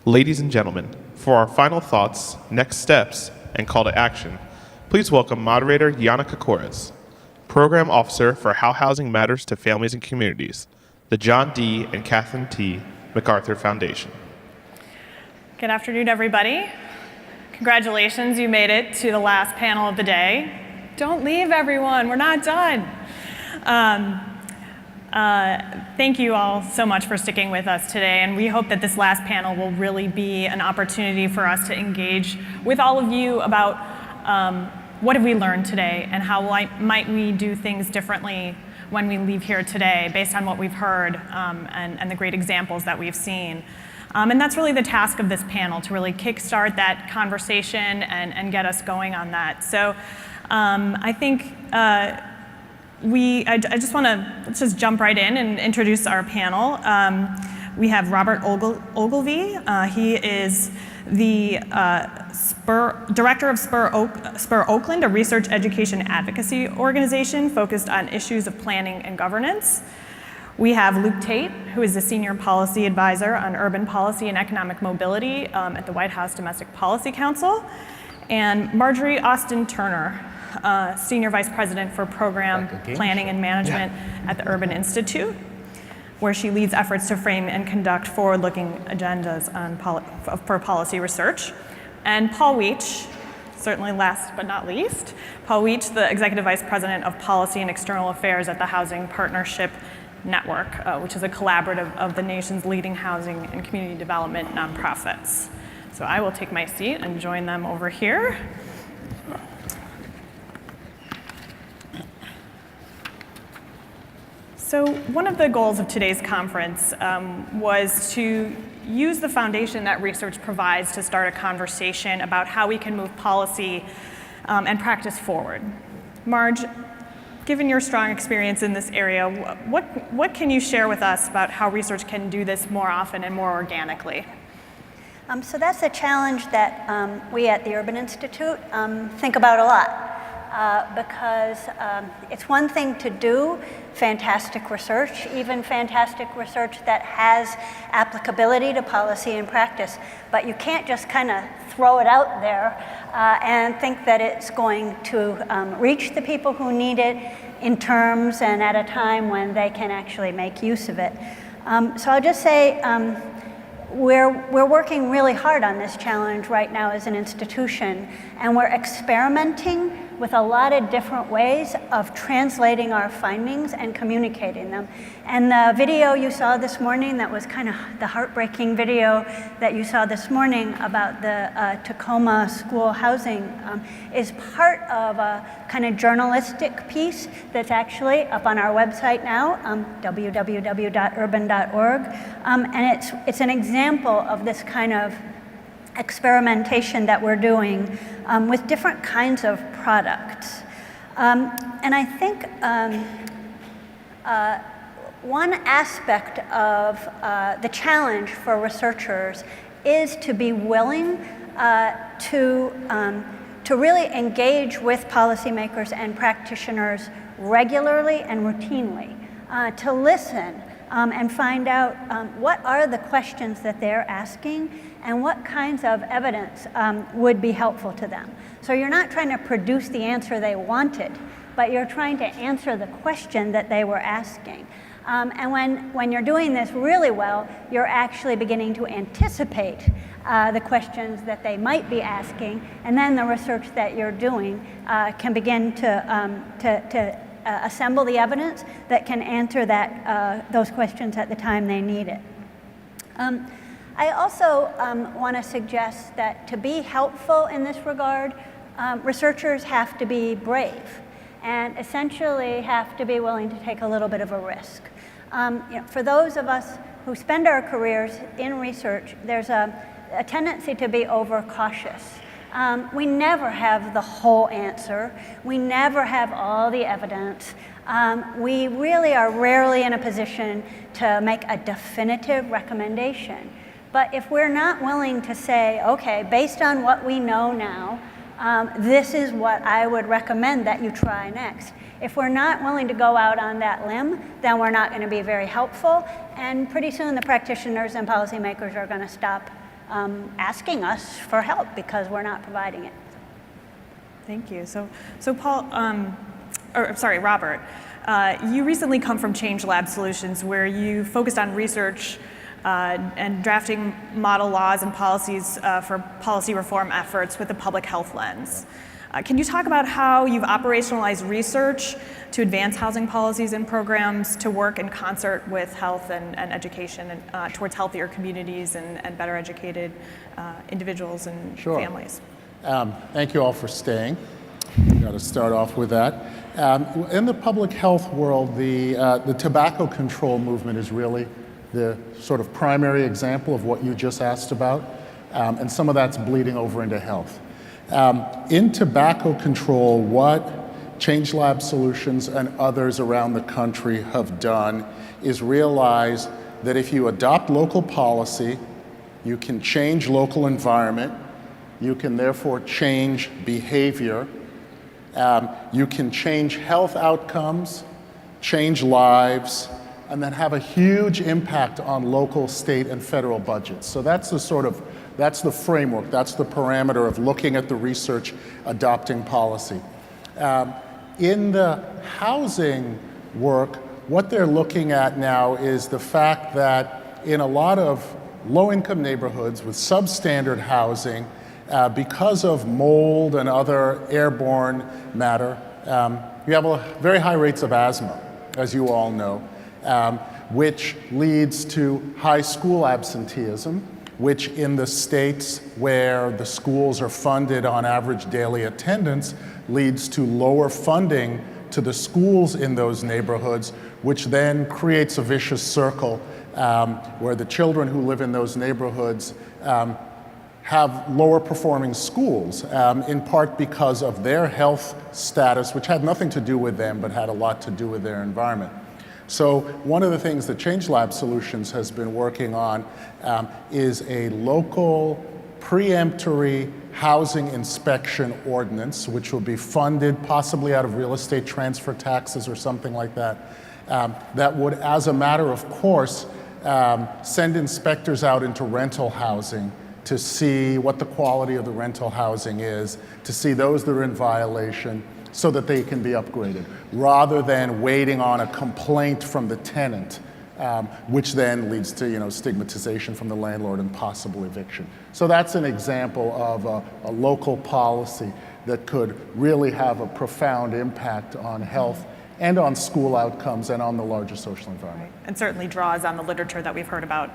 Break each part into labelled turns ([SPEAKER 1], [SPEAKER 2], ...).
[SPEAKER 1] Ladies and gentlemen, for our final thoughts, next steps, and call to action, please welcome moderator Yana Kokoris, Program Officer for How Housing Matters to Families and Communities, the John D. and Kathleen T. MacArthur Foundation.
[SPEAKER 2] Good afternoon, everybody. Congratulations, you made it to the last panel of the day. Don't leave, everyone, we're not done. Thank you all so much for sticking with us today, and we hope that this last panel will really be an opportunity for us to engage with all of you about what have we learned today and how might we do things differently when we leave here today based on what we've heard and the great examples that we've seen. And that's really the task of this panel, to really kickstart that conversation and get us going on that. So I think let's just jump right in and introduce our panel. We have Robert Ogilvie. He is the director of Spur Oakland, a research education advocacy organization focused on issues of planning and governance. We have Luke Tate, who is the senior policy advisor on urban policy and economic mobility at the White House Domestic Policy Council. And Marjorie Austin Turner, Senior Vice President for Program Planning and Management at the Urban Institute, where she leads efforts to frame and conduct forward-looking agendas for policy research. And Paul Weech, certainly last but not least, Paul Weech, the Executive Vice President of Policy and External Affairs at the Housing Partnership Network, which is a collaborative of the nation's leading housing and community development nonprofits. So I will take my seat and join them over here. So one of the goals of today's conference was to use the foundation that research provides to start a conversation about how we can move policy and practice forward. Marge, given your strong experience in this area, what can you share with us about how research can do this more often and more organically?
[SPEAKER 3] So that's a challenge that we at the Urban Institute think about a lot. Because it's one thing to do fantastic research, even fantastic research that has applicability to policy and practice, but you can't just kind of throw it out there and think that it's going to reach the people who need it in terms and at a time when they can actually make use of it. So I'll just say we're working really hard on this challenge right now as an institution, and we're experimenting with a lot of different ways of translating our findings and communicating them. And the video you saw this morning, that was kind of the heartbreaking video that you saw this morning about the Tacoma school housing, is part of a kind of journalistic piece that's actually up on our website now, www.urban.org. And it's an example of this kind of experimentation that we're doing with different kinds of products. And I think one aspect of the challenge for researchers is to be willing to really engage with policymakers and practitioners regularly and routinely, to listen and find out what are the questions that they're asking and what kinds of evidence would be helpful to them. So you're not trying to produce the answer they wanted, but you're trying to answer the question that they were asking. And when you're doing this really well, you're actually beginning to anticipate the questions that they might be asking, and then the research that you're doing can begin to assemble the evidence that can answer those questions at the time they need it. I also want to suggest that to be helpful in this regard, researchers have to be brave and essentially have to be willing to take a little bit of a risk. For those of us who spend our careers in research, there's a tendency to be overcautious. We never have the whole answer. We never have all the evidence. We really are rarely in a position to make a definitive recommendation. But if we're not willing to say, okay, based on what we know now, this is what I would recommend that you try next. If we're not willing to go out on that limb, then we're not going to be very helpful, and pretty soon the practitioners and policymakers are going to stop asking us for help because we're not providing it.
[SPEAKER 2] Thank you. So Paul, Robert, you recently come from Change Lab Solutions, where you focused on research and drafting model laws and policies for policy reform efforts with a public health lens. Can you talk about how you've operationalized research to advance housing policies and programs to work in concert with health and education and towards healthier communities and better educated individuals and families?
[SPEAKER 4] Thank you all for staying. Got to start off with that. In the public health world, the tobacco control movement is really the sort of primary example of what you just asked about, and some of that's bleeding over into health. In tobacco control, what Change Lab Solutions and others around the country have done is realize that if you adopt local policy, you can change local environment, you can therefore change behavior, you can change health outcomes, change lives, and then have a huge impact on local, state, and federal budgets. So that's the framework, that's the parameter of looking at the research, adopting policy. In the housing work, what they're looking at now is the fact that in a lot of low-income neighborhoods with substandard housing, because of mold and other airborne matter, you have very high rates of asthma, as you all know, which leads to high school absenteeism, which in the states where the schools are funded on average daily attendance leads to lower funding to the schools in those neighborhoods, which then creates a vicious circle where the children who live in those neighborhoods have lower performing schools, in part because of their health status, which had nothing to do with them, but had a lot to do with their environment. So one of the things that Change Lab Solutions has been working on is a local preemptory housing inspection ordinance, which will be funded possibly out of real estate transfer taxes or something like that, that would, as a matter of course, send inspectors out into rental housing to see what the quality of the rental housing is, to see those that are in violation, so that they can be upgraded, rather than waiting on a complaint from the tenant, which then leads to stigmatization from the landlord and possible eviction. So that's an example of a local policy that could really have a profound impact on health and on school outcomes and on the larger social environment.
[SPEAKER 2] Right. And certainly draws on the literature that we've heard about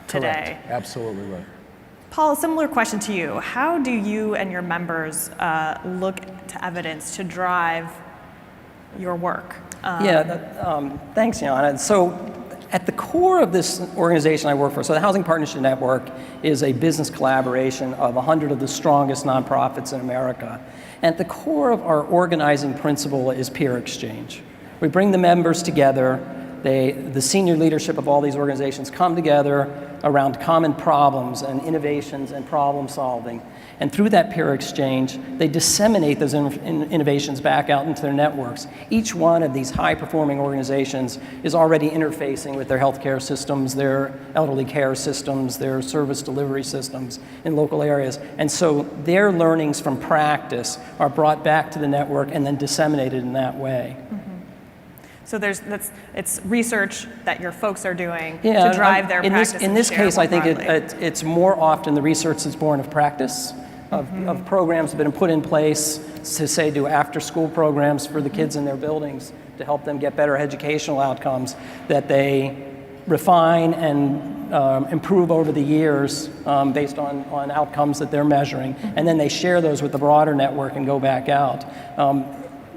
[SPEAKER 2] today.
[SPEAKER 4] Correct. Absolutely right.
[SPEAKER 2] Paul, a similar question to you. How do you and your members look to evidence to drive your work?
[SPEAKER 5] Thanks, Yana. So at the core of this organization I work for, so the Housing Partnership Network is a business collaboration of 100 of the strongest nonprofits in America. And at the core of our organizing principle is peer exchange. We bring the members together. The senior leadership of all these organizations come together around common problems and innovations and problem solving. And through that peer exchange, they disseminate those innovations back out into their networks. Each one of these high-performing organizations is already interfacing with their healthcare systems, their elderly care systems, their service delivery systems in local areas. And so their learnings from practice are brought back to the network and then disseminated in that way. Mm-hmm.
[SPEAKER 2] So it's research that your folks are doing to drive their practice.
[SPEAKER 5] In this case, I think it's more often the research that's born of practice, of programs that have been put in place to say do after-school programs for the kids in their buildings to help them get better educational outcomes that they refine and improve over the years based on outcomes that they're measuring. And then they share those with the broader network and go back out.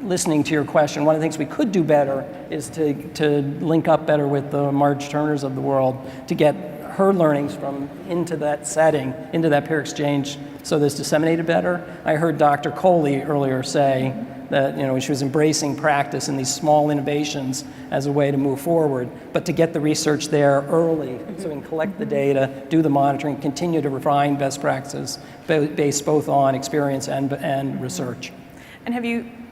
[SPEAKER 5] Listening to your question, one of the things we could do better is to link up better with the Marge Turners of the world to get her learnings into that setting, into that peer exchange, so that's disseminated better. I heard Dr. Coley earlier say that she was embracing practice in these small innovations as a way to move forward, but to get the research there early so we can collect the data, do the monitoring, continue to refine best practices based both on experience and research.
[SPEAKER 2] And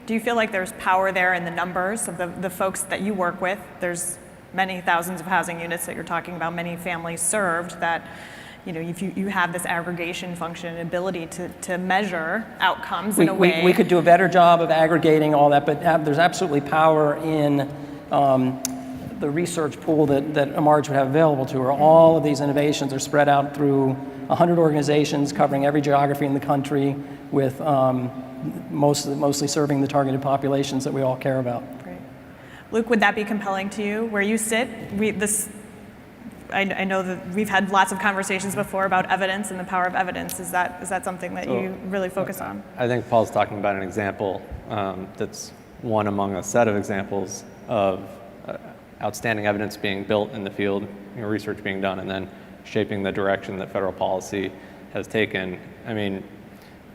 [SPEAKER 2] do you feel like there's power there in the numbers of the folks that you work with? There's many thousands of housing units that you're talking about, many families served that, if you have this aggregation function and ability to measure outcomes in a way.
[SPEAKER 5] We could do a better job of aggregating all that, but there's absolutely power in the research pool that Marge would have available to her. All of these innovations are spread out through 100 organizations covering every geography in the country, with mostly serving the targeted populations that we all care about.
[SPEAKER 2] Great. Luke, would that be compelling to you where you sit? I know that we've had lots of conversations before about evidence and the power of evidence. Is that something that you really focus on?
[SPEAKER 6] I think Paul's talking about an example that's one among a set of examples of outstanding evidence being built in the field, research being done, and then shaping the direction that federal policy has taken. I mean,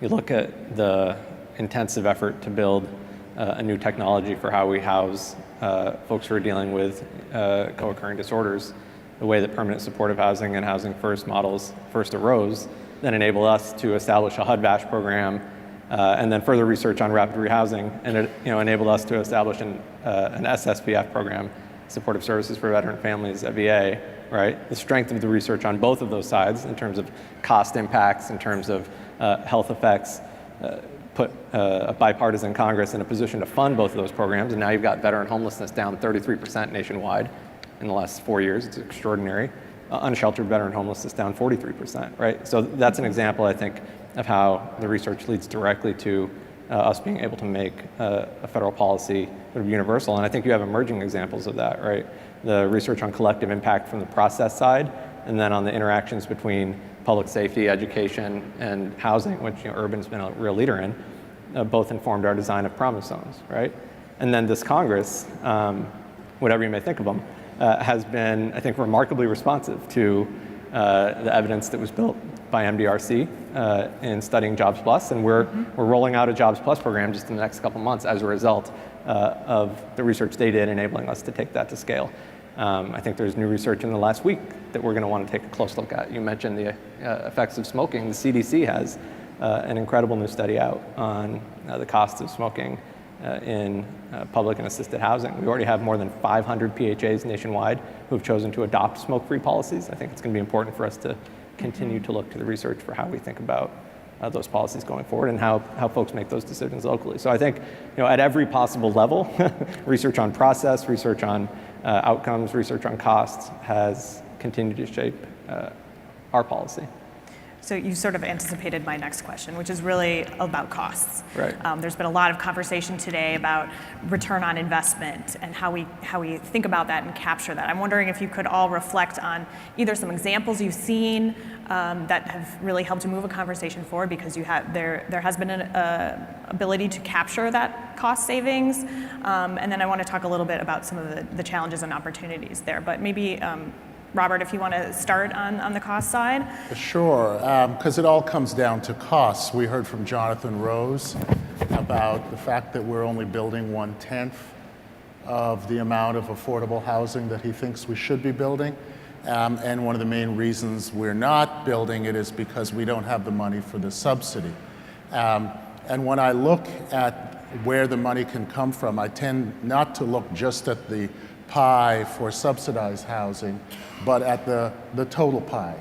[SPEAKER 6] you look at the intensive effort to build a new technology for how we house folks who are dealing with co-occurring disorders, the way that permanent supportive housing and housing first models first arose, then enabled us to establish a HUD-VASH program, and then further research on rapid rehousing, and it enabled us to establish an SSVF program, supportive services for veteran families at VA, right? The strength of the research on both of those sides in terms of cost impacts, in terms of health effects, put a bipartisan Congress in a position to fund both of those programs, and now you've got veteran homelessness down 33% nationwide in the last 4 years. It's extraordinary. Unsheltered veteran homelessness down 43%, right? So that's an example, I think, of how the research leads directly to us being able to make a federal policy sort of universal. And I think you have emerging examples of that, right? The research on collective impact from the process side, and then on the interactions between public safety, education, and housing, which Urban's been a real leader in, both informed our design of promise zones, right? And then this Congress, whatever you may think of them, has been, I think, remarkably responsive to the evidence that was built by MDRC in studying Jobs Plus, and we're rolling out a Jobs Plus program just in the next couple months as a result of the research they did, enabling us to take that to scale. I think there's new research in the last week that we're going to want to take a close look at. You mentioned the effects of smoking. The CDC has an incredible new study out on the costs of smoking in public and assisted housing. We already have more than 500 PHAs nationwide who have chosen to adopt smoke-free policies. I think it's going to be important for us to continue to look to the research for how we think about those policies going forward and how folks make those decisions locally. So I think, at every possible level, research on process, research on outcomes, research on costs has continued to shape our policy.
[SPEAKER 2] So you sort of anticipated my next question, which is really about costs.
[SPEAKER 6] Right.
[SPEAKER 2] There's been a lot of conversation today about return on investment and how we think about that and capture that. I'm wondering if you could all reflect on either some examples you've seen that have really helped to move a conversation forward, because there has been an ability to capture that cost savings, and then I want to talk a little bit about some of the challenges and opportunities there. But maybe Robert, if you want to start on the cost side.
[SPEAKER 4] Sure, because it all comes down to costs. We heard from Jonathan Rose about the fact that we're only building 1/10 of the amount of affordable housing that he thinks we should be building. And one of the main reasons we're not building it is because we don't have the money for the subsidy. And when I look at where the money can come from, I tend not to look just at the pie for subsidized housing, but at the total pie.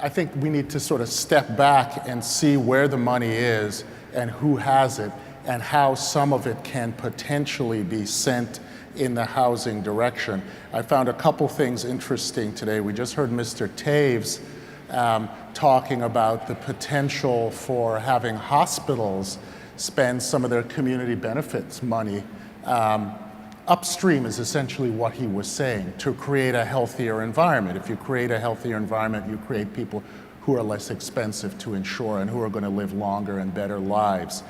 [SPEAKER 4] I think we need to sort of step back and see where the money is and who has it and how some of it can potentially be sent in the housing direction. I found a couple things interesting today. We just heard Mr. Taves talking about the potential for having hospitals spend some of their community benefits money upstream is essentially what he was saying, to create a healthier environment. If you create a healthier environment, you create people who are less expensive to insure and who are going to live longer and better lives.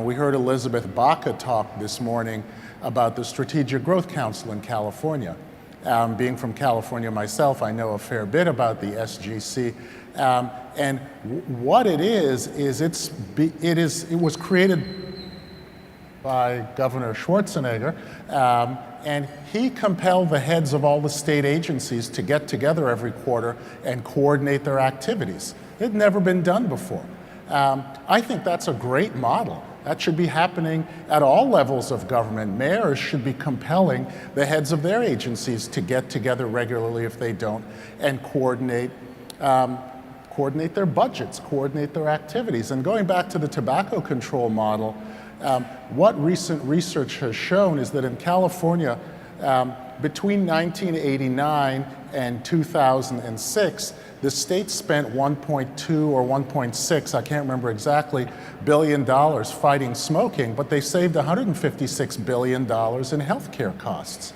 [SPEAKER 4] We heard Elizabeth Baca talk this morning about the Strategic Growth Council in California. Being from California myself, I know a fair bit about the SGC. And what it is it was created by Governor Schwarzenegger, and he compelled the heads of all the state agencies to get together every quarter and coordinate their activities. It had never been done before. I think that's a great model. That should be happening at all levels of government. Mayors should be compelling the heads of their agencies to get together regularly if they don't, and coordinate their budgets, coordinate their activities. And going back to the tobacco control model, what recent research has shown is that in California, between 1989 and 2006, the state spent 1.2 or 1.6, I can't remember exactly, $billion fighting smoking, but they saved $156 billion in healthcare costs.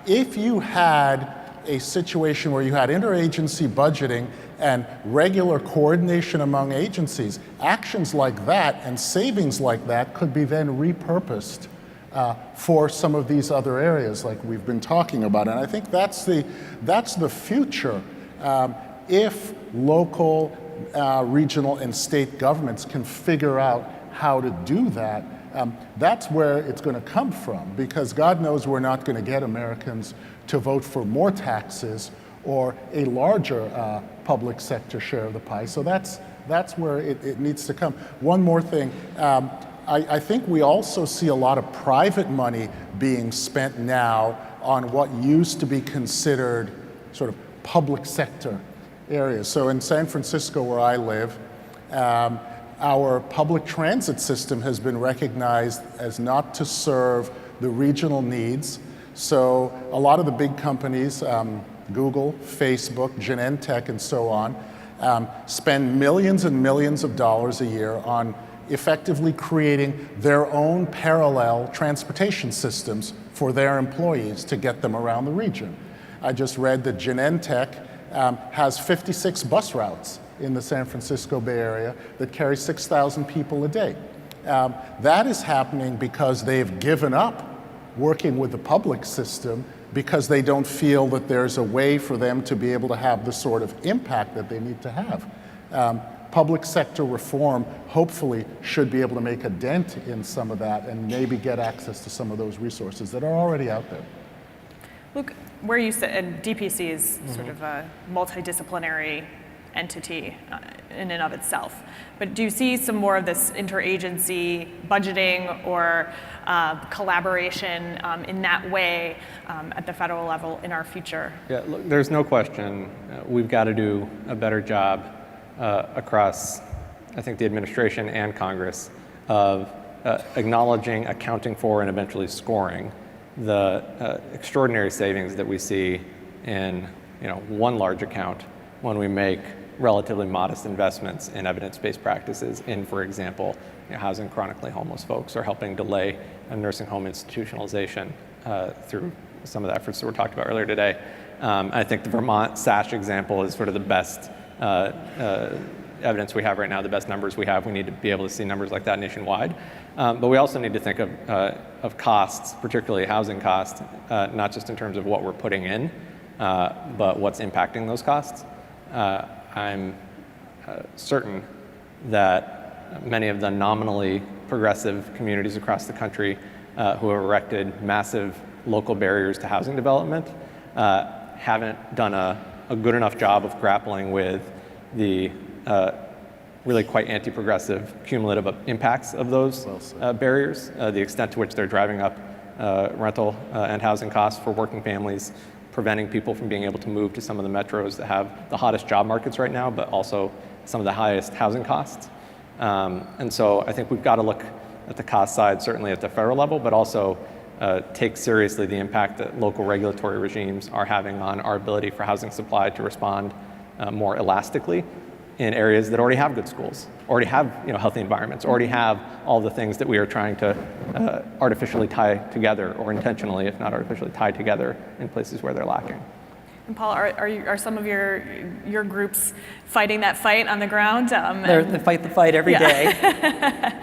[SPEAKER 4] If you had a situation where you had interagency budgeting and regular coordination among agencies, actions like that and savings like that could be then repurposed for some of these other areas like we've been talking about. And I think that's the future. If local, regional, and state governments can figure out how to do that, that's where it's going to come from, because God knows we're not going to get Americans to vote for more taxes or a larger public sector share of the pie. So that's where it needs to come. One more thing. I think we also see a lot of private money being spent now on what used to be considered sort of public sector areas. So in San Francisco, where I live, our public transit system has been recognized as not to serve the regional needs. So a lot of the big companies, Google, Facebook, Genentech, and so on, spend millions and millions of dollars a year on effectively creating their own parallel transportation systems for their employees to get them around the region. I just read that Genentech has 56 bus routes in the San Francisco Bay Area that carry 6,000 people a day. That is happening because they've given up working with the public system because they don't feel that there's a way for them to be able to have the sort of impact that they need to have. Public sector reform hopefully should be able to make a dent in some of that and maybe get access to some of those resources that are already out there.
[SPEAKER 2] Luke, where you sit, and DPC is sort of a multidisciplinary entity in and of itself. But do you see some more of this interagency budgeting or collaboration in that way at the federal level in our future?
[SPEAKER 6] Yeah, look, there's no question we've got to do a better job across, I think, the administration and Congress of acknowledging, accounting for, and eventually scoring the extraordinary savings that we see in one large account when we make relatively modest investments in evidence-based practices in, for example, housing chronically homeless folks or helping delay a nursing home institutionalization through some of the efforts that were talked about earlier today. I think the Vermont SASH example is sort of the best evidence we have right now, the best numbers we have. We need to be able to see numbers like that nationwide. But we also need to think of costs, particularly housing costs, not just in terms of what we're putting in, but what's impacting those costs. I'm certain that many of the nominally progressive communities across the country who have erected massive local barriers to housing development haven't done a good enough job of grappling with the really quite anti-progressive cumulative impacts of those barriers, the extent to which they're driving up rental and housing costs for working families, preventing people from being able to move to some of the metros that have the hottest job markets right now, but also some of the highest housing costs. And so I think we've got to look at the cost side, certainly at the federal level, but also take seriously the impact that local regulatory regimes are having on our ability for housing supply to respond more elastically in areas that already have good schools, already have healthy environments, already have all the things that we are trying to artificially tie together, or intentionally, if not artificially, tie together in places where they're lacking.
[SPEAKER 2] And Paul, are some of your groups fighting that fight on the ground?
[SPEAKER 5] They fight the fight every day.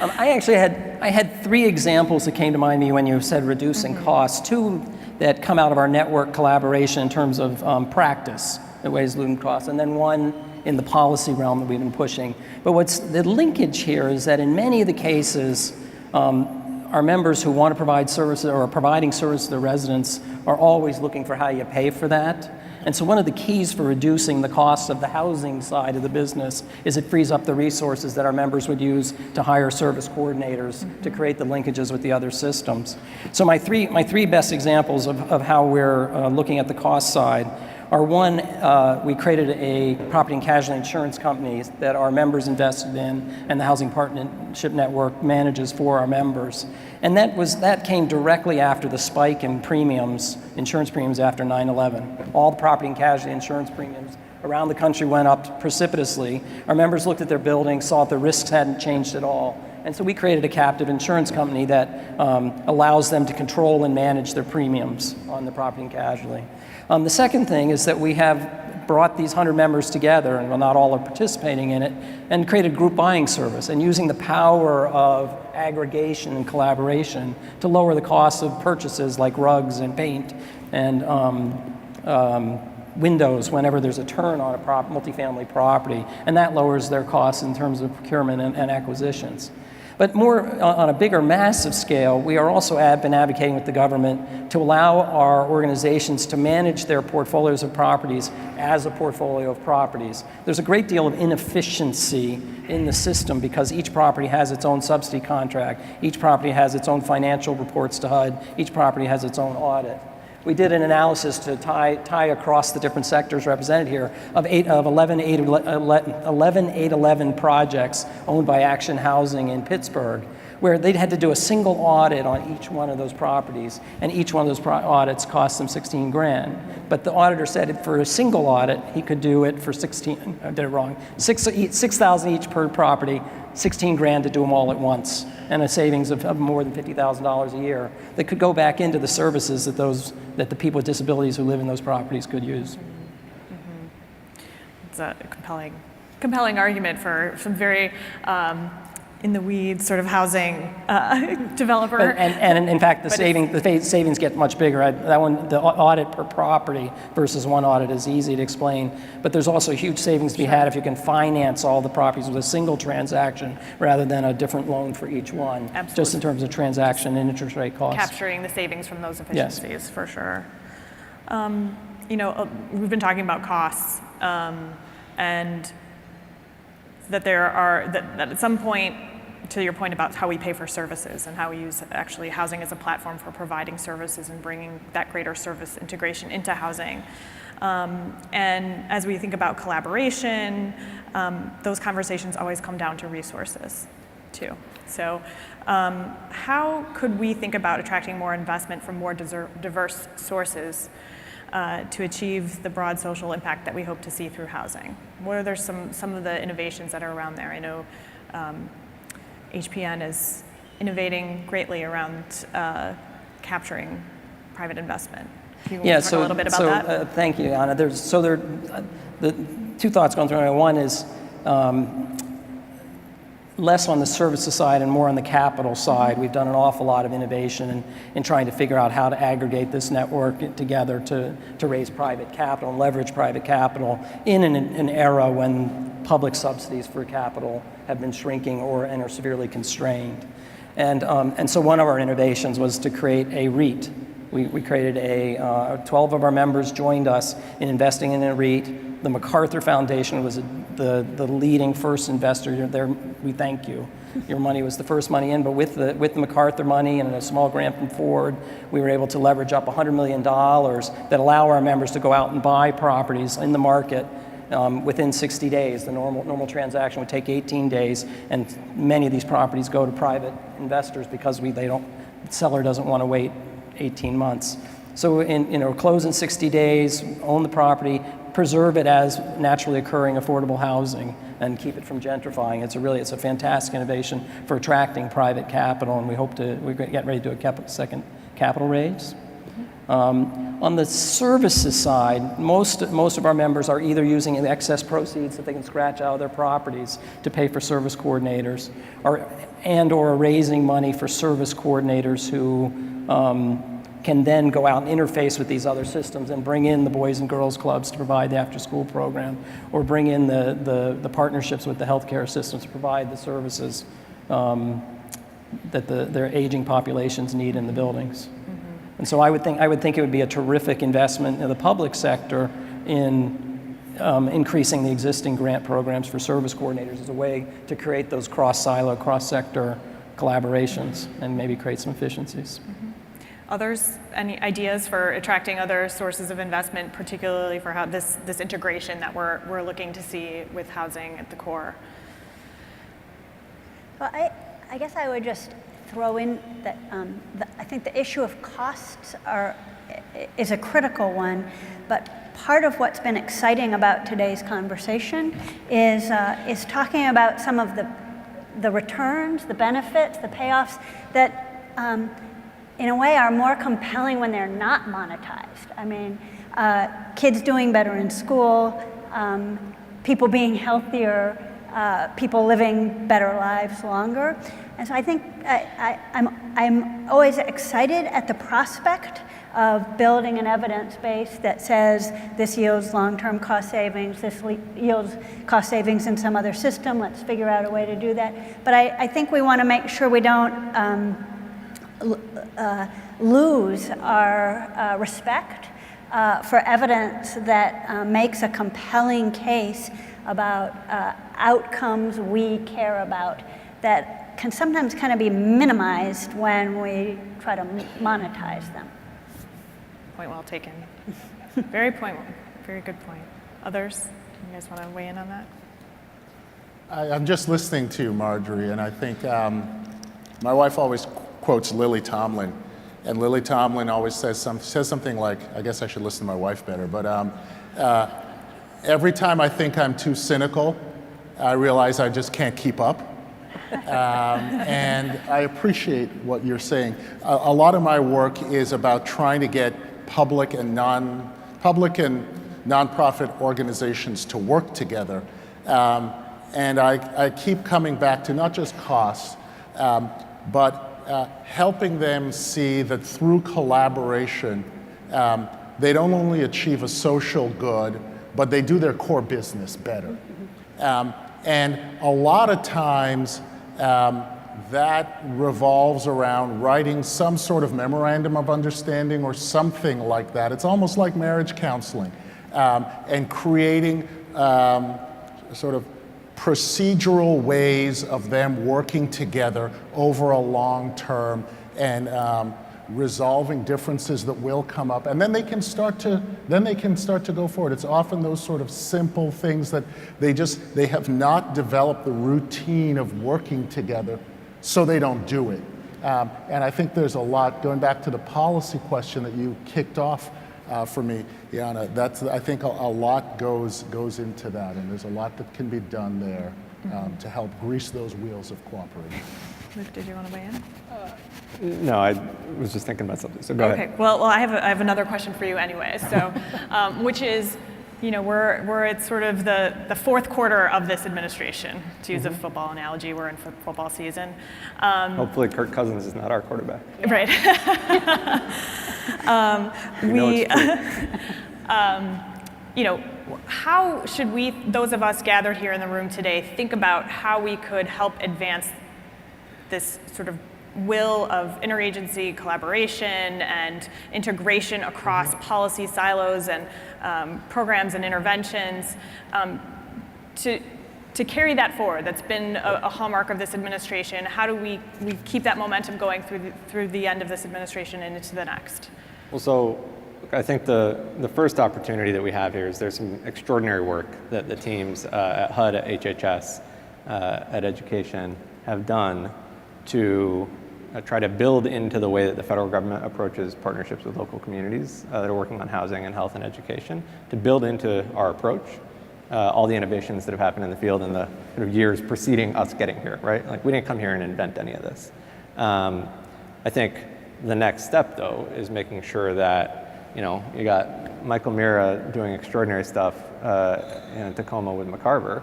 [SPEAKER 5] I had three examples that came to mind when you said reducing costs. Two that come out of our network collaboration in terms of practice, the ways losing costs, and then one in the policy realm that we've been pushing. But what's the linkage here is that in many of the cases, our members who want to provide services or are providing service to their residents are always looking for how you pay for that. And so one of the keys for reducing the cost of the housing side of the business is it frees up the resources that our members would use to hire service coordinators to create the linkages with the other systems. So my three best examples of how we're looking at the cost side are, one, we created a property and casualty insurance company that our members invested in, and the Housing Partnership Network manages for our members. And that came directly after the spike in premiums, insurance premiums after 9/11. All the property and casualty insurance premiums around the country went up precipitously. Our members looked at their buildings, saw that the risks hadn't changed at all. And so we created a captive insurance company that allows them to control and manage their premiums on the property and casualty. The second thing is that we have brought these 100 members together, and well, not all are participating in it, and created a group buying service, and using the power of aggregation and collaboration to lower the cost of purchases like rugs and paint and windows whenever there's a turn on a multifamily property, and that lowers their costs in terms of procurement and acquisitions. But more on a bigger, massive scale, we are also been advocating with the government to allow our organizations to manage their portfolios of properties as a portfolio of properties. There's a great deal of inefficiency in the system because each property has its own subsidy contract, each property has its own financial reports to HUD, each property has its own audit. We did an analysis to tie across the different sectors represented here of 11 projects owned by Action Housing in Pittsburgh, where they had to do a single audit on each one of those properties, and each one of those audits cost them 16 grand. But the auditor said for a single audit, he could do it for 16, I did it wrong, 6,000 each per property, 16 grand to do them all at once, and a savings of more than $50,000 a year that could go back into the services that the people with disabilities who live in those properties could use.
[SPEAKER 2] It's a compelling argument for some very in the weeds sort of housing developer.
[SPEAKER 5] And in fact, the savings get much bigger. That one, the audit per property versus one audit is easy to explain, but there's also huge savings to be had if you can finance all the properties with a single transaction rather than a different loan for each one.
[SPEAKER 2] Absolutely.
[SPEAKER 5] Just in terms of transaction and interest rate costs.
[SPEAKER 2] Capturing the savings from those efficiencies, for sure. We've been talking about costs, and that that at some point, to your point about how we pay for services and how we use actually housing as a platform for providing services and bringing that greater service integration into housing. And as we think about collaboration, those conversations always come down to resources too. So how could we think about attracting more investment from more diverse sources to achieve the broad social impact that we hope to see through housing? What are some of the innovations that are around there? I know HPN is innovating greatly around capturing private investment. Can you talk a little bit about that?
[SPEAKER 5] Thank you, Anna. The two thoughts going through my mind. One is less on the services side and more on the capital side. We've done an awful lot of innovation in trying to figure out how to aggregate this network together to raise private capital and leverage private capital in an era when public subsidies for capital have been shrinking and are severely constrained. And so one of our innovations was to create a REIT. We created 12 of our members joined us in investing in a REIT. The MacArthur Foundation was the leading first investor there. We thank you. Your money was the first money in, but with the MacArthur money and a small grant from Ford, we were able to leverage up $100 million that allow our members to go out and buy properties in the market within 60 days. The normal transaction would take 18 days, and many of these properties go to private investors because the seller doesn't want to wait 18 months. So close in 60 days, own the property, preserve it as naturally occurring affordable housing, and keep it from gentrifying. It's a fantastic innovation for attracting private capital, and we're getting ready to do a second capital raise. On the services side, most of our members are either using the excess proceeds that they can scratch out of their properties to pay for service coordinators, or raising money for service coordinators who can then go out and interface with these other systems and bring in the Boys and Girls Clubs to provide the after-school program, or bring in the partnerships with the healthcare systems to provide the services that their aging populations need in the buildings. And so I would think it would be a terrific investment in the public sector in increasing the existing grant programs for service coordinators as a way to create those cross-silo, cross-sector collaborations and maybe create some efficiencies.
[SPEAKER 2] Others, any ideas for attracting other sources of investment, particularly for how this integration that we're looking to see with housing at the core?
[SPEAKER 3] Well, I guess I would just throw in that I think the issue of costs is a critical one, but part of what's been exciting about today's conversation is talking about some of the returns, the benefits, the payoffs that in a way are more compelling when they're not monetized. I mean, kids doing better in school, people being healthier, people living better lives longer. And so I think I'm always excited at the prospect of building an evidence base that says this yields long-term cost savings, this yields cost savings in some other system, let's figure out a way to do that. But I think we want to make sure we don't lose our respect for evidence that makes a compelling case about outcomes we care about that can sometimes kind of be minimized when we try to monetize them.
[SPEAKER 2] Point well taken. Very good point. Others? You guys want to weigh in on that?
[SPEAKER 4] I'm just listening to you, Marjorie, and I think my wife always quotes Lily Tomlin, and Lily Tomlin always says something like, I guess I should listen to my wife better, but every time I think I'm too cynical, I realize I just can't keep up. And I appreciate what you're saying. A lot of my work is about trying to get public and nonprofit organizations to work together. And I keep coming back to not just costs, but helping them see that through collaboration, they don't only achieve a social good, but they do their core business better. And a lot of times, that revolves around writing some sort of memorandum of understanding or something like that. It's almost like marriage counseling, and creating sort of procedural ways of them working together over a long term and resolving differences that will come up, and then they can start to go forward. It's often those sort of simple things that they have not developed the routine of working together, so they don't do it. And I think there's a lot, going back to the policy question that you kicked off for me, Jana, I think a lot goes into that, and there's a lot that can be done there to help grease those wheels of cooperation.
[SPEAKER 2] Luke, did you want to weigh in?
[SPEAKER 6] No, I was just thinking about something, so go ahead.
[SPEAKER 2] Okay, well, I have another question for you anyway, so, which is, we're at sort of the fourth quarter of this administration, to use a football analogy. We're in football season.
[SPEAKER 6] Hopefully Kirk Cousins is not our quarterback.
[SPEAKER 2] Right. How should we, those of us gathered here in the room today, think about how we could help advance this sort of will of interagency collaboration and integration across policy silos and programs and interventions to carry that forward? That's been a hallmark of this administration. How do we keep that momentum going through the end of this administration and into the next?
[SPEAKER 6] Well, so I think the first opportunity that we have here is there's some extraordinary work that the teams at HUD, at HHS, at Education have done to try to build into the way that the federal government approaches partnerships with local communities that are working on housing and health and education, to build into our approach all the innovations that have happened in the field in the kind of years preceding us getting here, right? Like, we didn't come here and invent any of this. I think the next step, though, is making sure that, you got Michael Mira doing extraordinary stuff in Tacoma with McCarver.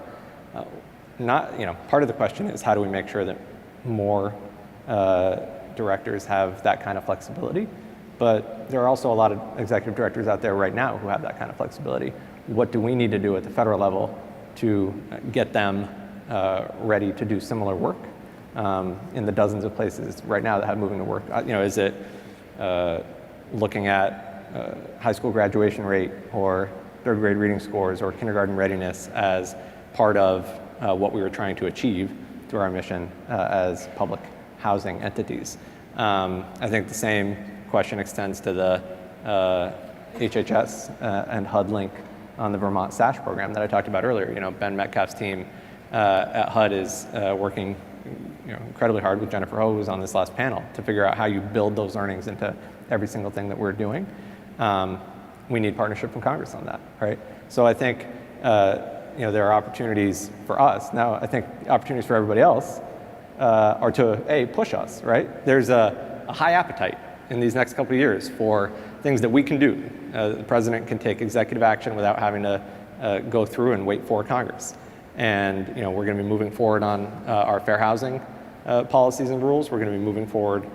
[SPEAKER 6] Part of the question is, how do we make sure that more directors have that kind of flexibility? But there are also a lot of executive directors out there right now who have that kind of flexibility. What do we need to do at the federal level to get them ready to do similar work in the dozens of places right now that have moving to work? Is it looking at high school graduation rate or third grade reading scores or kindergarten readiness as part of what we were trying to achieve through our mission as public housing entities. I think the same question extends to the HHS and HUD link on the Vermont SASH program that I talked about earlier. You know, Ben Metcalf's team at HUD is working incredibly hard with Jennifer Ho, who was on this last panel, to figure out how you build those learnings into every single thing that we're doing. We need partnership from Congress on that, right? So I think there are opportunities for us. Now, I think opportunities for everybody else are to, push us, right? There's a high appetite in these next couple of years for things that we can do. The president can take executive action without having to go through and wait for Congress. And we're going to be moving forward on our fair housing policies and rules. We're going to be moving forward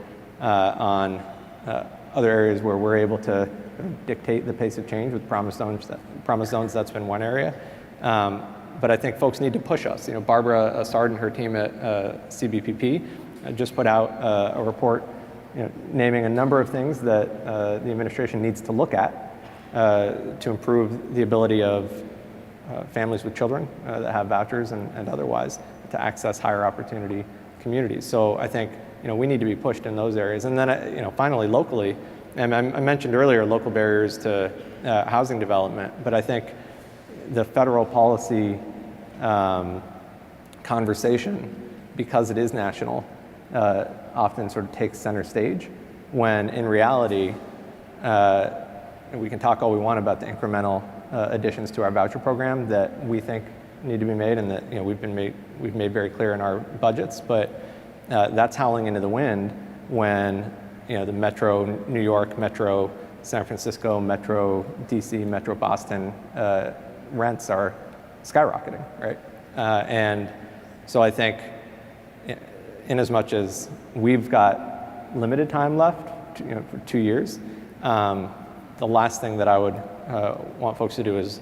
[SPEAKER 6] on other areas where we're able to dictate the pace of change with promise zones. That's been one area. But I think folks need to push us. Barbara Sard and her team at CBPP just put out a report naming a number of things that the administration needs to look at to improve the ability of families with children that have vouchers and otherwise to access higher opportunity communities. So I think we need to be pushed in those areas. And then finally locally, and I mentioned earlier local barriers to housing development, but I think the federal policy conversation, because it is national, often sort of takes center stage, when in reality, we can talk all we want about the incremental additions to our voucher program that we think need to be made and that we've made very clear in our budgets, but that's howling into the wind when the Metro New York, Metro San Francisco, Metro DC, Metro Boston rents are skyrocketing, right? And so I think in as much as we've got limited time left, for 2 years, the last thing that I would want folks to do is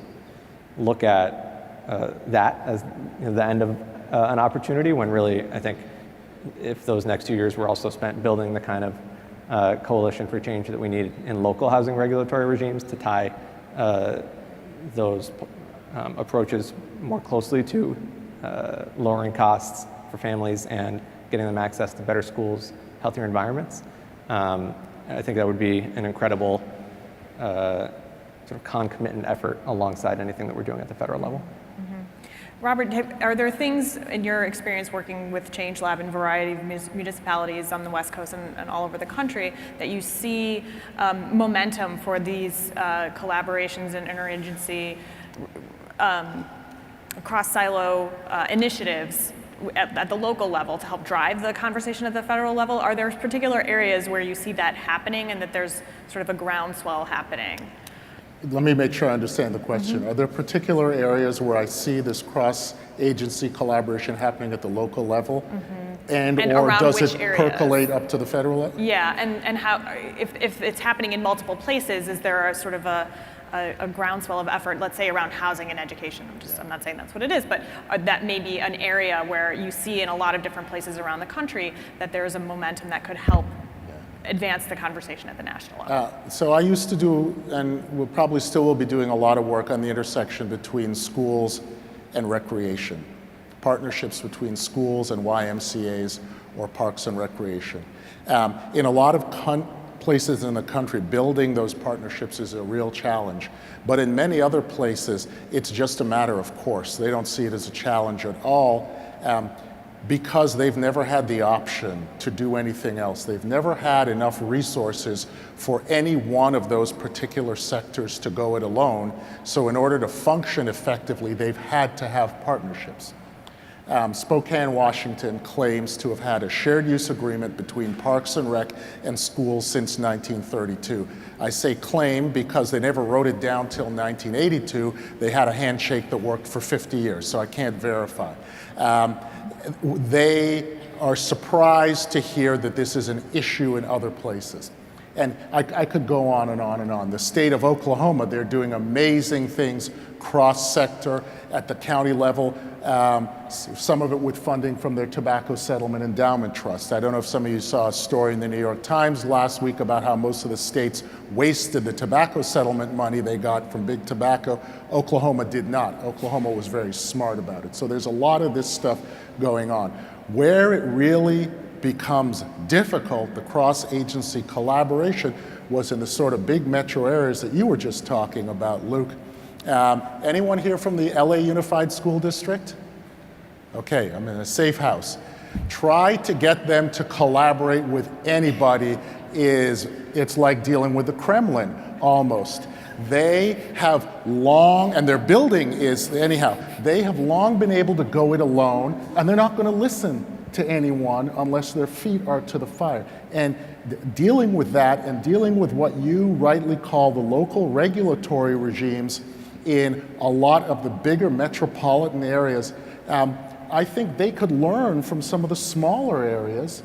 [SPEAKER 6] look at that as the end of an opportunity, when really I think if those next 2 years were also spent building the kind of coalition for change that we need in local housing regulatory regimes to tie those approaches more closely to lowering costs for families and getting them access to better schools, healthier environments. I think that would be an incredible sort of concomitant effort alongside anything that we're doing at the federal level.
[SPEAKER 2] Robert, are there things in your experience working with Change Lab in a variety of municipalities on the West Coast and all over the country that you see momentum for these collaborations and interagency cross-silo initiatives at the local level to help drive the conversation at the federal level? Are there particular areas where you see that happening and that there's sort of a groundswell happening?
[SPEAKER 4] Let me make sure I understand the question. Are there particular areas where I see this cross-agency collaboration happening at the local level? And or does it percolate up to the federal level?
[SPEAKER 2] Yeah, and how, if it's happening in multiple places, is there a sort of a groundswell of effort, let's say around housing and education? I'm not saying that's what it is, but that may be an area where you see in a lot of different places around the country that there's a momentum that could help advance the conversation at the national level.
[SPEAKER 4] So I used to do, and we'll probably still will be doing a lot of work on the intersection between schools and recreation, partnerships between schools and YMCAs or parks and recreation. In a lot of places in the country, building those partnerships is a real challenge. But in many other places, it's just a matter of course. They don't see it as a challenge at all because they've never had the option to do anything else. They've never had enough resources for any one of those particular sectors to go it alone. So in order to function effectively, they've had to have partnerships. Spokane, Washington claims to have had a shared use agreement between Parks and Rec and schools since 1932. I say claim because they never wrote it down till 1982. They had a handshake that worked for 50 years, so I can't verify. They are surprised to hear that this is an issue in other places. And I could go on and on and on. The state of Oklahoma, they're doing amazing things cross-sector, at the county level, some of it with funding from their Tobacco Settlement Endowment Trust. I don't know if some of you saw a story in the New York Times last week about how most of the states wasted the tobacco settlement money they got from big tobacco. Oklahoma did not. Oklahoma was very smart about it. So there's a lot of this stuff going on. Where it really becomes difficult, the cross-agency collaboration, was in the sort of big metro areas that you were just talking about, Luke. Anyone here from the LA Unified School District? Okay, I'm in a safe house. Try to get them to collaborate with anybody it's like dealing with the Kremlin, almost. They have long, and their building is, anyhow, they have long been able to go it alone, and they're not going to listen to anyone unless their feet are to the fire. And dealing with that and dealing with what you rightly call the local regulatory regimes in a lot of the bigger metropolitan areas, I think they could learn from some of the smaller areas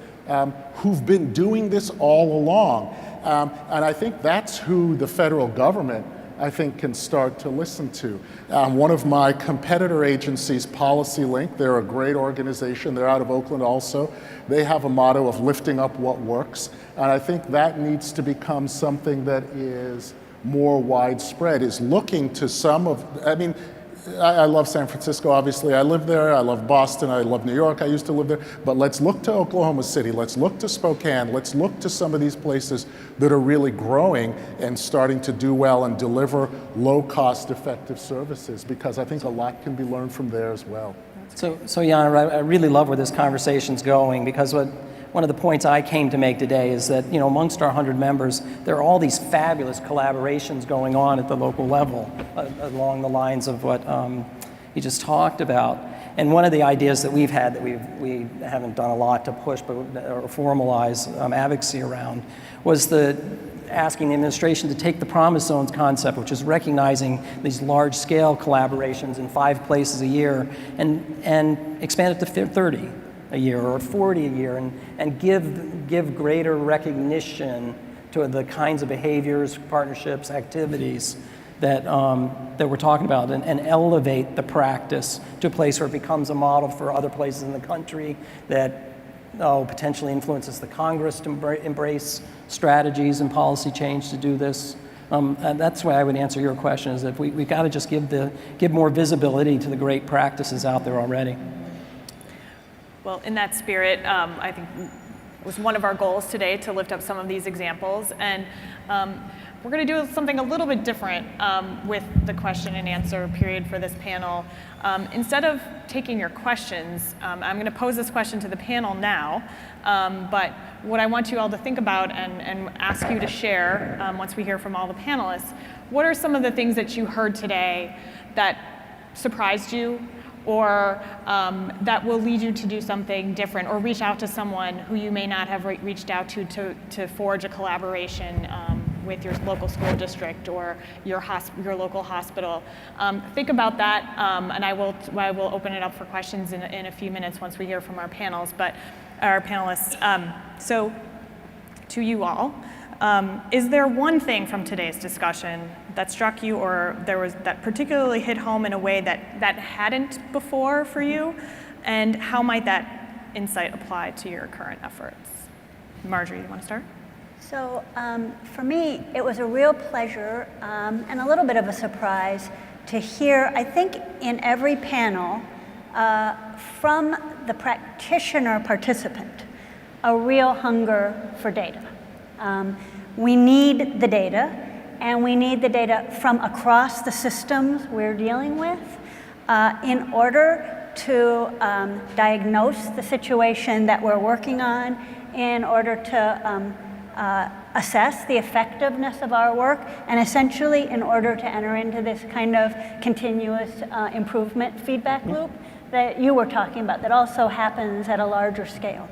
[SPEAKER 4] who've been doing this all along. And I think that's who the federal government, I think, can start to listen to. One of my competitor agencies, PolicyLink, they're a great organization. They're out of Oakland also. They have a motto of lifting up what works. And I think that needs to become something that is more widespread, is looking to some of, I mean, I love San Francisco, obviously. I live there. I love Boston. I love New York. I used to live there. But let's look to Oklahoma City. Let's look to Spokane. Let's look to some of these places that are really growing and starting to do well and deliver low-cost, effective services, because I think a lot can be learned from there as well.
[SPEAKER 5] So Yana, I really love where this conversation's going, because one of the points I came to make today is that, you know, amongst our 100 members, there are all these fabulous collaborations going on at the local level along the lines of what you just talked about. And one of the ideas that we've had that we haven't done a lot to push or formalize advocacy around was asking the administration to take the Promise Zones concept, which is recognizing these large-scale collaborations in 5 places a year, and expand it to 30 a year or 40 a year, and give greater recognition to the kinds of behaviors, partnerships, activities that we're talking about, and elevate the practice to a place where it becomes a model for other places in the country that potentially influences the Congress to embrace strategies and policy change to do this. And that's why I would answer your question, is that we've got to just give more visibility to the great practices out there already.
[SPEAKER 2] Well, in that spirit, I think it was one of our goals today to lift up some of these examples. And we're going to do something a little bit different with the question and answer period for this panel. Instead of taking your questions, I'm going to pose this question to the panel now. But what I want you all to think about and ask you to share once we hear from all the panelists, what are some of the things that you heard today that surprised you, or that will lead you to do something different, or reach out to someone who you may not have reached out to forge a collaboration with your local school district or your local hospital. Think about that, and I will open it up for questions in a few minutes once we hear from our panelists. So to you all, is there one thing from today's discussion that struck you, or that particularly hit home in a way that hadn't before for you? And how might that insight apply to your current efforts? Marjorie, you want to start?
[SPEAKER 3] So for me, it was a real pleasure and a little bit of a surprise to hear, I think in every panel, from the practitioner participant, a real hunger for data. We need the data, and we need the data from across the systems we're dealing with in order to diagnose the situation that we're working on, in order to assess the effectiveness of our work, and essentially in order to enter into this kind of continuous improvement feedback loop that you were talking about, that also happens at a larger scale.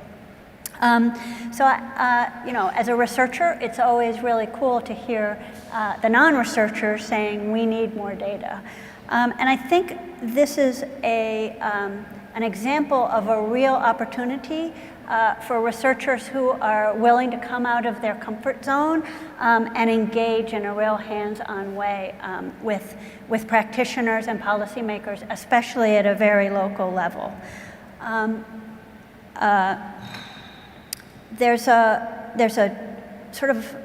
[SPEAKER 3] You know, as a researcher, it's always really cool to hear the non-researchers saying we need more data. And I think this is a an example of a real opportunity for researchers who are willing to come out of their comfort zone and engage in a real hands-on way with practitioners and policymakers, especially at a very local level. There's a sort of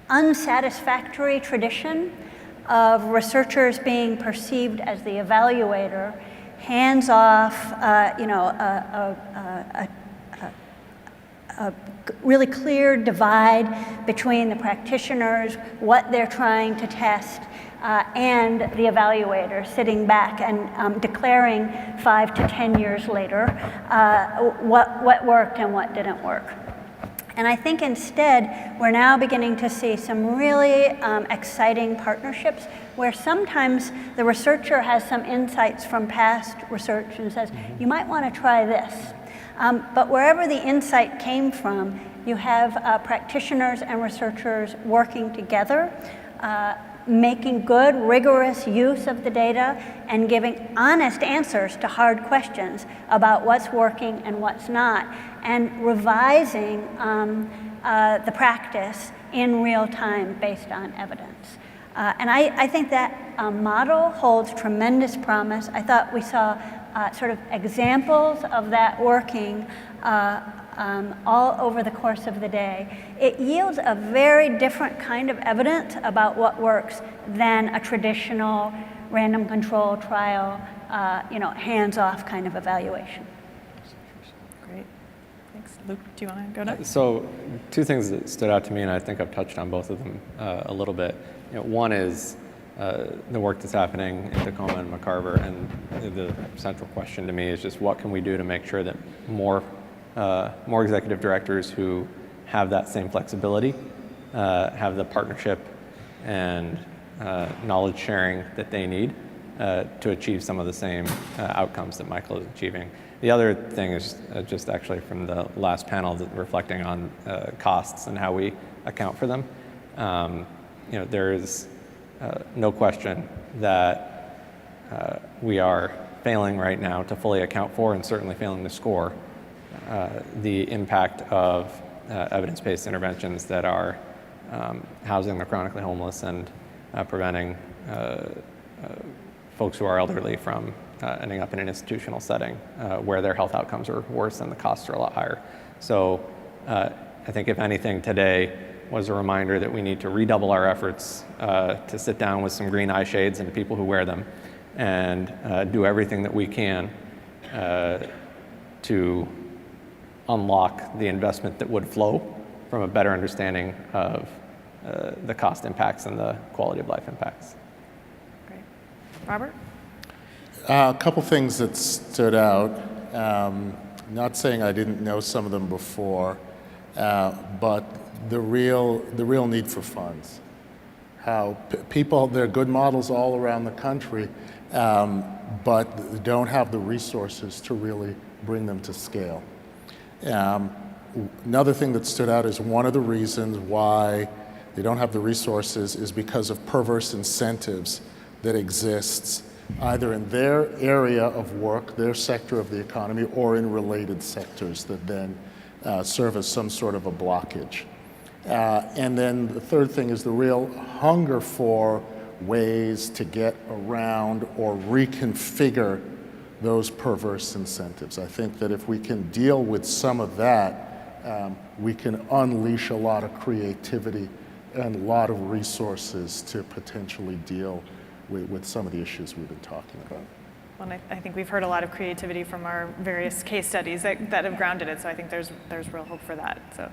[SPEAKER 3] unsatisfactory tradition of researchers being perceived as the evaluator, hands-off, a really clear divide between the practitioners, what they're trying to test, and the evaluator sitting back and declaring 5 to 10 years later what worked and what didn't work. And I think instead, we're now beginning to see some really exciting partnerships where sometimes the researcher has some insights from past research and says, you might want to try this. But wherever the insight came from, you have practitioners and researchers working together, making good, rigorous use of the data and giving honest answers to hard questions about what's working and what's not, and revising the practice in real time based on evidence. And I think that model holds tremendous promise. I thought we saw sort of examples of that working all over the course of the day. It yields a very different kind of evidence about what works than a traditional random control trial, hands-off kind of evaluation.
[SPEAKER 2] Great. Thanks. Luke, do you want to go next?
[SPEAKER 6] So 2 things that stood out to me, and I think I've touched on both of them a little bit. One is the work that's happening in Tacoma and McCarver, and the central question to me is just what can we do to make sure that more executive directors who have that same flexibility, have the partnership and knowledge sharing that they need to achieve some of the same outcomes that Michael is achieving. The other thing is just actually from the last panel, reflecting on costs and how we account for them. There is no question that we are failing right now to fully account for, and certainly failing to score, the impact of evidence-based interventions that are housing the chronically homeless and preventing folks who are elderly from ending up in an institutional setting where their health outcomes are worse and the costs are a lot higher. So I think if anything today was a reminder that we need to redouble our efforts to sit down with some green eye shades and people who wear them and do everything that we can to unlock the investment that would flow from a better understanding of the cost impacts and the quality of life impacts.
[SPEAKER 2] Great. Robert?
[SPEAKER 4] A couple things that stood out. Not saying I didn't know some of them before, but the real need for funds. How people, they're good models all around the country, but don't have the resources to really bring them to scale. Another thing that stood out is one of the reasons why they don't have the resources is because of perverse incentives that exists either in their area of work, their sector of the economy, or in related sectors that then serve as some sort of a blockage. And then the third thing is the real hunger for ways to get around or reconfigure those perverse incentives. I think that if we can deal with some of that, we can unleash a lot of creativity and a lot of resources to potentially deal with some of the issues we've been talking about.
[SPEAKER 2] Well, and I think we've heard a lot of creativity from our various case studies that have grounded it, so I think there's real hope for that.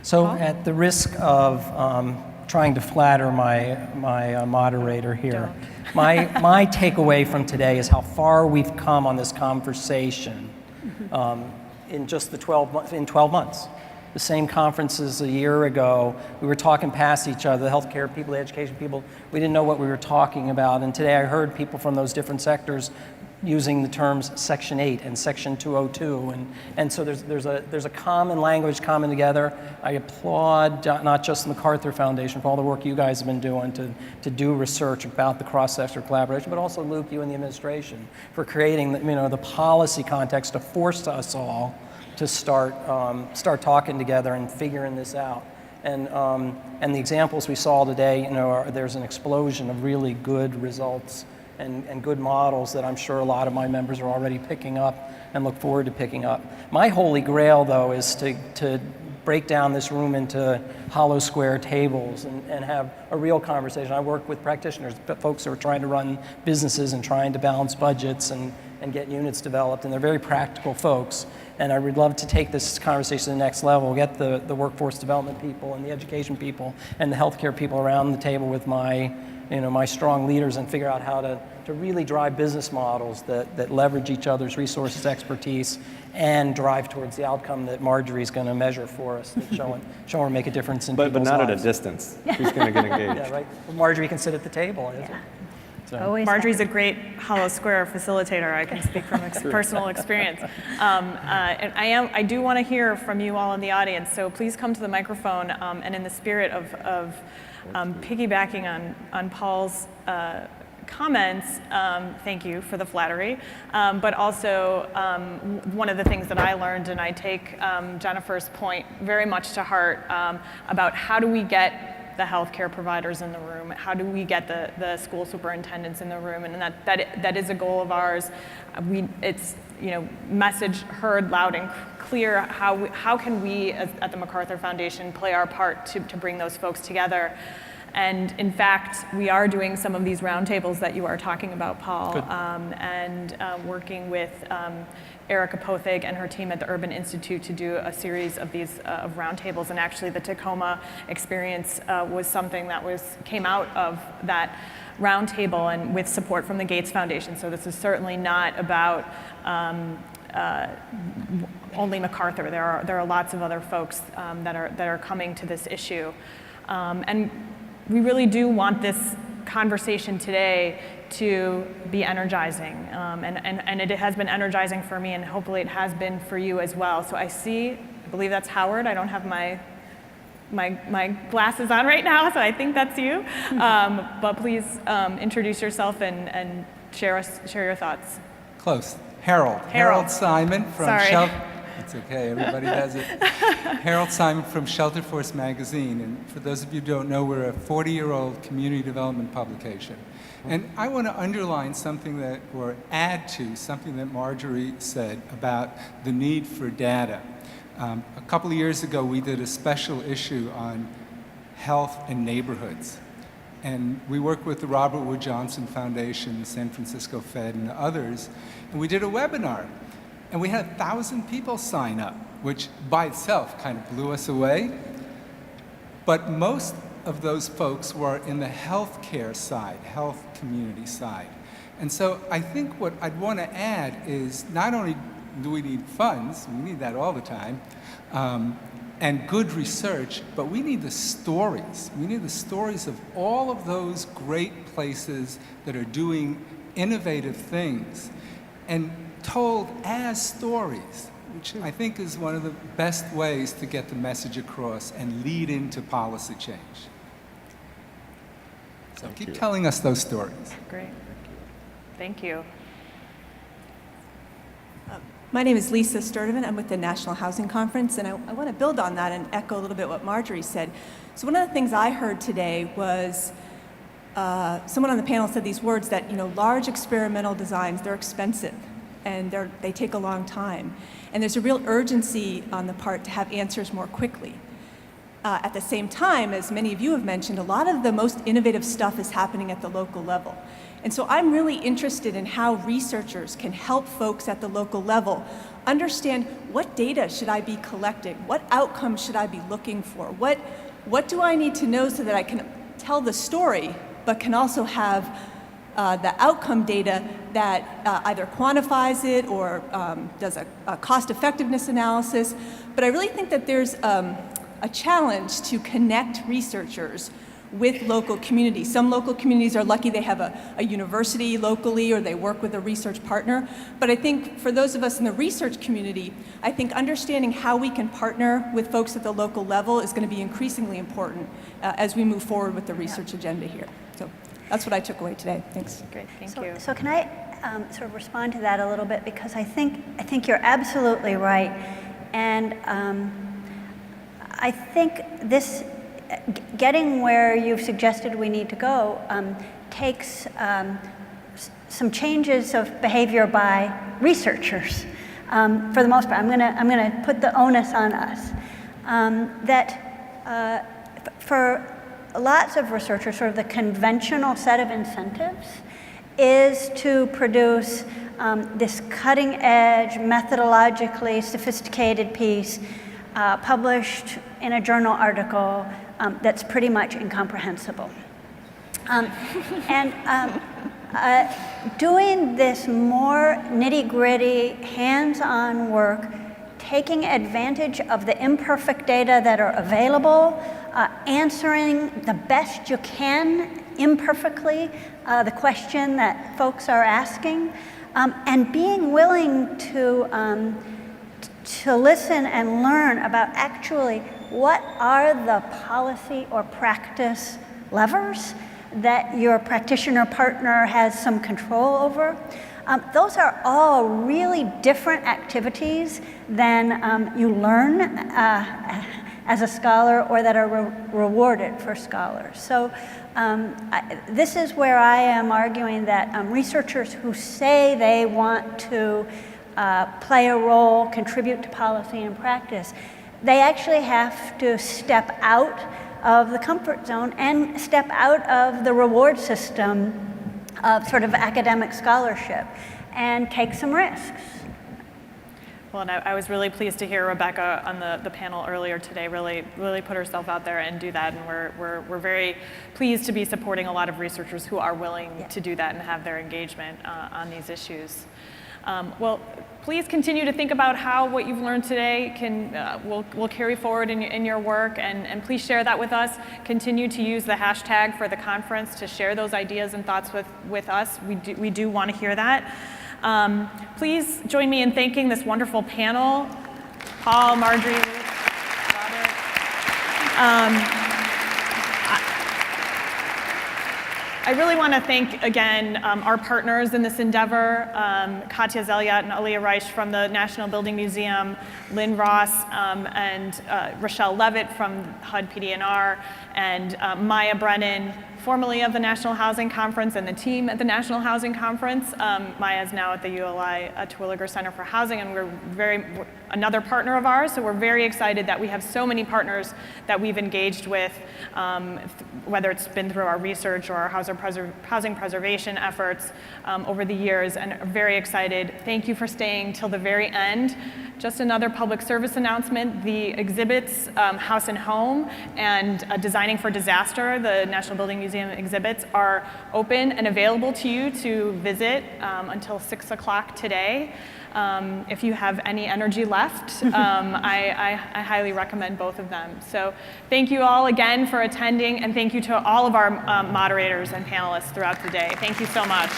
[SPEAKER 2] So
[SPEAKER 5] at the risk of trying to flatter my moderator here, my takeaway from today is how far we've come on this conversation in just the 12 months. The same conferences a year ago, we were talking past each other, the healthcare people, the education people, we didn't know what we were talking about, and today I heard people from those different sectors using the terms Section 8 and Section 202, and so there's a common language coming together. I applaud not just the MacArthur Foundation for all the work you guys have been doing to do research about the cross-sector collaboration, but also Luke, you and the administration for creating the policy context to force us all to start talking together and figuring this out. And the examples we saw today, there's an explosion of really good results and good models that I'm sure a lot of my members are already picking up and look forward to picking up. My holy grail, though, is to break down this room into hollow square tables and have a real conversation. I work with practitioners, folks who are trying to run businesses and trying to balance budgets and get units developed, and they're very practical folks. And I would love to take this conversation to the next level, get the workforce development people and the education people and the healthcare people around the table with my strong leaders and figure out how to really drive business models that leverage each other's resources, expertise, and drive towards the outcome that Marjorie's going to measure for us, that show her make a difference in people's lives.
[SPEAKER 6] But not at a distance. Who's going to get engaged?
[SPEAKER 5] Yeah, right. Well, Marjorie can sit at the table.
[SPEAKER 3] Yeah.
[SPEAKER 5] So.
[SPEAKER 3] Always
[SPEAKER 2] Marjorie's a
[SPEAKER 3] happy.
[SPEAKER 2] great hollow square facilitator. I can speak from personal experience. And I do want to hear from you all in the audience, so please come to the microphone, and in the spirit of piggybacking on Paul's comments, thank you for the flattery, but also one of the things that I learned, and I take Jennifer's point very much to heart, about how do we get the healthcare providers in the room, how do we get the school superintendents in the room, and that is a goal of ours. It's message heard loud and clear. How can we at the MacArthur Foundation play our part to bring those folks together? And in fact, we are doing some of these roundtables that you are talking about, Paul, and working with Erica Pothig and her team at the Urban Institute to do a series of these of roundtables. And actually, the Tacoma experience was something that came out of that roundtable, and with support from the Gates Foundation. So this is certainly not about only MacArthur. There are lots of other folks that are coming to this issue, and we really do want this conversation today to be energizing, and it has been energizing for me, and hopefully it has been for you as well. So I believe that's Howard. I don't have my glasses on right now, so I think that's you. But please introduce yourself and share your thoughts.
[SPEAKER 7] Close. Harold Simon from
[SPEAKER 2] Sorry.
[SPEAKER 7] It's okay, everybody does it. Harold Simon from Shelterforce Magazine, and for those of you who don't know, we're a 40-year-old community development publication. And I want to underline or add to something that Marjorie said about the need for data. A couple of years ago, we did a special issue on health and neighborhoods. And we worked with the Robert Wood Johnson Foundation, the San Francisco Fed, and others, and we did a webinar. And we had 1,000 people sign up, which by itself kind of blew us away. But most of those folks were in the healthcare side, health community side. And so I think what I'd want to add is not only do we need funds, we need that all the time, and good research, but we need the stories. We need the stories of all of those great places that are doing innovative things, and told as stories, which I think is one of the best ways to get the message across and lead into policy change. So keep telling us those stories.
[SPEAKER 2] Great. Thank you.
[SPEAKER 8] My name is Lisa Sturdivant. I'm with the National Housing Conference, and I want to build on that and echo a little bit what Marjorie said. So one of the things I heard today was someone on the panel said these words that, large experimental designs, they're expensive, and they take a long time. And there's a real urgency on the part to have answers more quickly. At the same time, as many of you have mentioned, a lot of the most innovative stuff is happening at the local level. And so I'm really interested in how researchers can help folks at the local level understand what data should I be collecting, what outcomes should I be looking for, what do I need to know so that I can tell the story, but can also have the outcome data that either quantifies it or does a cost effectiveness analysis. But I really think that there's a challenge to connect researchers with local communities. Some local communities are lucky they have a university locally or they work with a research partner. But I think for those of us in the research community, I think understanding how we can partner with folks at the local level is going to be increasingly important as we move forward with the research agenda here. So that's what I took away today. Thanks.
[SPEAKER 2] Great, thank you.
[SPEAKER 3] So can I sort of respond to that a little bit, because I think you're absolutely right, and I think this getting where you've suggested we need to go takes some changes of behavior by researchers. For the most part, I'm gonna put the onus on us. For lots of researchers, sort of the conventional set of incentives is to produce this cutting edge, methodologically sophisticated piece published in a journal article that's pretty much incomprehensible. Doing this more nitty-gritty, hands-on work, taking advantage of the imperfect data that are available, answering the best you can imperfectly the question that folks are asking, and being willing to listen and learn about actually what are the policy or practice levers that your practitioner partner has some control over. Those are all really different activities than you learn as a scholar or that are rewarded for scholars. So this is where I am arguing that researchers who say they want to play a role, contribute to policy and practice, they actually have to step out of the comfort zone and step out of the reward system of sort of academic scholarship and take some risks.
[SPEAKER 2] Well, and I was really pleased to hear Rebecca on the panel earlier today really put herself out there and do that, and we're very pleased to be supporting a lot of researchers who are willing to do that and have their engagement on these issues. Well, please continue to think about how what you've learned today will carry forward in your work, and please share that with us. Continue to use the hashtag for the conference to share those ideas and thoughts with us. We do want to hear that. Please join me in thanking this wonderful panel, Paul, Marjorie, Robert. I really want to thank, again, our partners in this endeavor, Katya Zelyat and Aliyah Reich from the National Building Museum, Lynn Ross and Rochelle Levitt from HUD PDNR, and Maya Brennan, formerly of the National Housing Conference, and the team at the National Housing Conference. Maya is now at the ULI Terwilliger Center for Housing, and we're another partner of ours, so we're very excited that we have so many partners that we've engaged with, whether it's been through our research or our housing preservation efforts over the years, and are very excited. Thank you for staying till the very end. Just another public service announcement, the exhibits, House and Home and Designing for Disaster, the National Building Museum exhibits, are open and available to you to visit until 6 o'clock today. If you have any energy left, I highly recommend both of them. So thank you all again for attending, and thank you to all of our moderators and panelists throughout the day. Thank you so much.